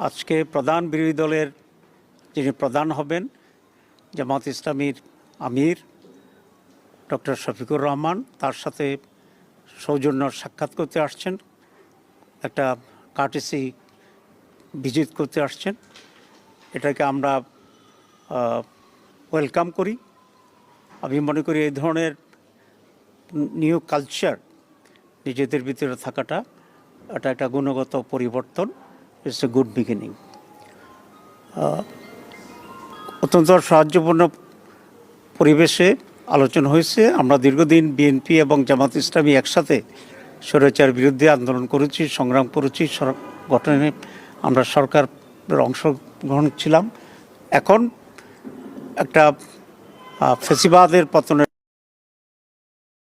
আজকে প্রধান বিরোধী দলের যিনি প্রধান হবেন জামাত ইসলামীর আমির ডক্টর শফিকুর রহমান, তার সাথে সৌজন্য সাক্ষাৎ করতে আসছেন, একটা কার্টেসি ভিজিট করতে আসছেন। এটাকে আমরা ওয়েলকাম করি। আমি মনে করি এই ধরনের নিউ কালচার নিজেদের ভিতরে থাকাটা এটা একটা গুণগত পরিবর্তন। It's a good beginning. অত্যন্ত সাহায্যপূর্ণ পরিবেশে আলোচনা হয়েছে। আমরা দীর্ঘদিন বিএনপি এবং জামাত ইসলামী একসাথে স্বৈরাচার বিরুদ্ধে আন্দোলন করেছি, সংগ্রাম করেছি, গঠনে আমরা সরকারের অংশগ্রহণ ছিলাম। এখন একটা ফ্যাসিবাদের পতনের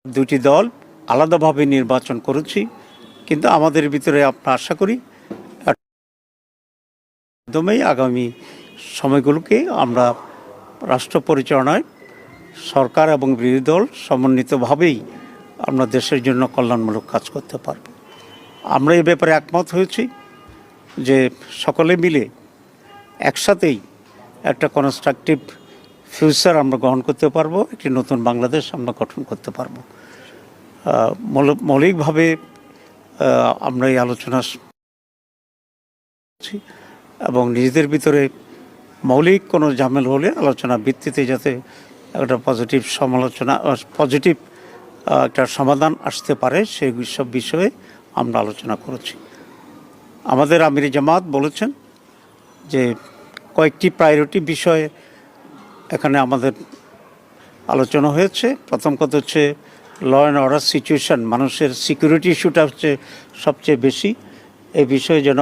দুটি দল আলাদাভাবে নির্বাচন করেছি, কিন্তু আমাদের ভিতরে আমরা আশা করি মাধ্যমেই আগামী সময়গুলোকে আমরা রাষ্ট্র পরিচালনায় সরকার এবং বিরোধী দল সমন্বিতভাবেই আমরা দেশের জন্য কল্যাণমূলক কাজ করতে পারব। আমরা এই ব্যাপারে একমত হয়েছি যে সকলে মিলে একসাথেই একটা কনস্ট্রাকটিভ ফিউচার আমরা গ্রহণ করতে পারবো, একটি নতুন বাংলাদেশ আমরা গঠন করতে পারবো। মৌলিকভাবে আমরা এই আলোচনা এবং নিজেদের ভিতরে মৌলিক কোনো ঝামেলা হলে আলোচনা ভিত্তিতে যাতে একটা পজিটিভ একটা সমাধান আসতে পারে সেই সব বিষয়ে আমরা আলোচনা করেছি। আমাদের আমির জামাত বলেছেন যে কয়েকটি প্রায়োরিটি বিষয়ে এখানে আমাদের আলোচনা হয়েছে। প্রথম কথা হচ্ছে ল অ্যান্ড অর্ডার সিচুয়েশন, মানুষের সিকিউরিটি ইস্যুটা হচ্ছে সবচেয়ে বেশি। এই বিষয়ে যেন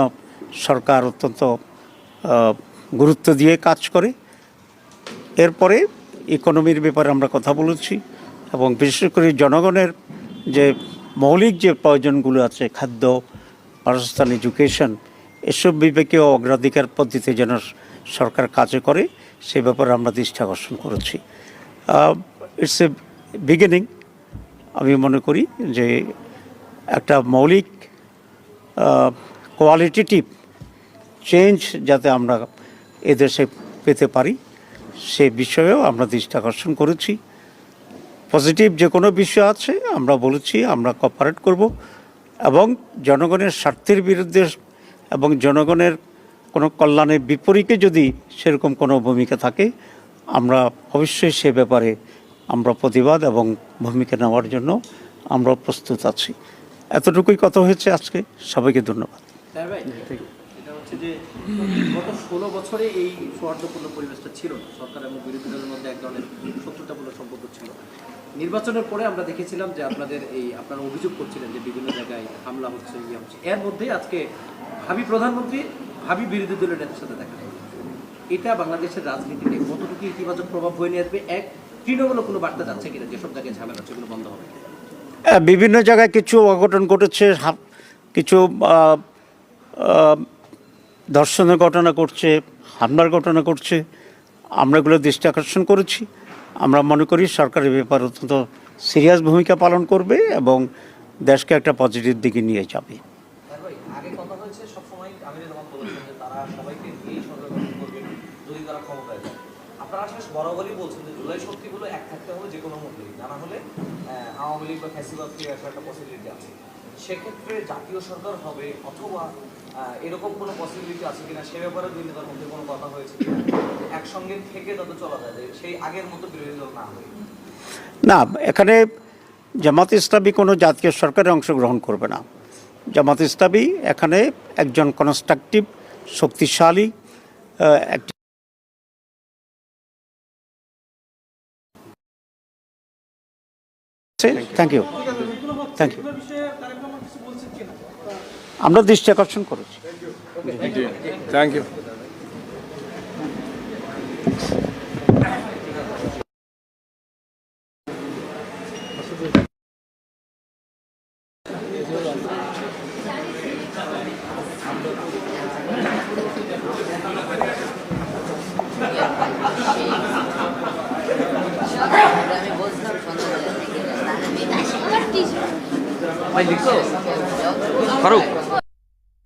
সরকার অত্যন্ত গুরুত্ব দিয়ে কাজ করে। এরপরে ইকোনমির ব্যাপারে আমরা কথা বলেছি এবং বিশেষ করে জনগণের যে মৌলিক যে প্রয়োজনগুলো আছে, খাদ্য, বাসস্থান, এডুকেশন, এসব বিবেকেও অগ্রাধিকার পদ্ধতিতে যেন সরকার কাজে করে সে ব্যাপারে আমরা দৃষ্টি আকর্ষণ করেছি। It's a beginning. আমি মনে করি যে একটা মৌলিক কোয়ালিটেটিভ চেঞ্জ যাতে আমরা এদেশে পেতে পারি সে বিষয়েও আমরা দৃষ্টি আকর্ষণ করেছি। পজিটিভ যে কোনো বিষয় আছে আমরা বলেছি আমরা কোঅপারেট করব এবং জনগণের স্বার্থের বিরুদ্ধে এবং জনগণের কোনো কল্যাণের বিপরীতে যদি সেরকম কোনো ভূমিকা থাকে আমরা অবশ্যই সে ব্যাপারে আমরা প্রতিবাদ এবং ভূমিকা নেওয়ার জন্য আমরা প্রস্তুত আছি। এতটুকুই কথা হয়েছে আজকে। সবাইকে ধন্যবাদ। যে গত 16 বছরে এই সৌহার্দ্যপূর্ণ পরিবেশটা ছিল না, সরকার এবং বিরোধী দলের মধ্যে এক ধরনের শত্রুতাপূর্ণ সম্পর্ক ছিল। নির্বাচনের পরে আমরা দেখেছিলাম যে আপনারা অভিযোগ করছিলেন যে বিভিন্ন জায়গায় হামলা হচ্ছে, ইয়ে হচ্ছে। এর মধ্যে আজকে ভাবি প্রধানমন্ত্রী ভাবি বিরোধী দলের নেতার সাথে দেখা যায়। এটা বাংলাদেশের রাজনীতিতে কতটুকু ইতিবাচক প্রভাব বয়ে নিয়ে আসবে? এক তৃণমূলক কোনো বার্তা যাচ্ছে কিনা যেসব জায়গায় ঝামেলা হচ্ছে এগুলো বন্ধ হবে? বিভিন্ন জায়গায় কিছু অঘটন ঘটেছে, কিছু ধর্ষণের ঘটনা ঘটছে, হামলার ঘটনা ঘটছে। আমরা এগুলো দৃষ্টি আকর্ষণ করেছি। আমরা মনে করি সরকারের ব্যাপারে অত্যন্ত সিরিয়াস ভূমিকা পালন করবে এবং দেশকে একটা পজিটিভ দিকে নিয়ে যাবে। আগে কথা হয়েছে সবসময় আমির জামাত বলেছেন যে তারা সবাইকে নিয়ে সরকার গঠন করবেন যদি তারা ক্ষমতায় যায়। আপনারা আসলে বরাবরই বলছেন যে জুলাই শক্তিগুলো এক থাকতে হবে যে কোনো মধ্যেই, জানা হলে আওয়ামী লীগ বা ফ্যাসিবাদ ফিরে আসার একটা পসিবিলিটি আছে। সেক্ষেত্রে জাতীয় সরকার হবে অথবা এরকম কোনো পসিবিলিটি আছে কিনা সে ব্যাপারে দুই নেতার মধ্যে কোনো কথা হয়েছে কিনা, একসঙ্গে থেকে যাতে চলা যায় যে সেই আগের মতো বিরোধী দল না হয়? না, এখানে জামাত ইসলামী কোনো জাতীয় সরকারে অংশগ্রহণ করবে না। জামাত ইসলামী এখানে একজন কনস্ট্রাকটিভ শক্তিশালী থ্যাংক ইউ আমরা দৃষ্টি আকর্ষণ করেছি। Thank you. ভাই লিখছো ফারুক?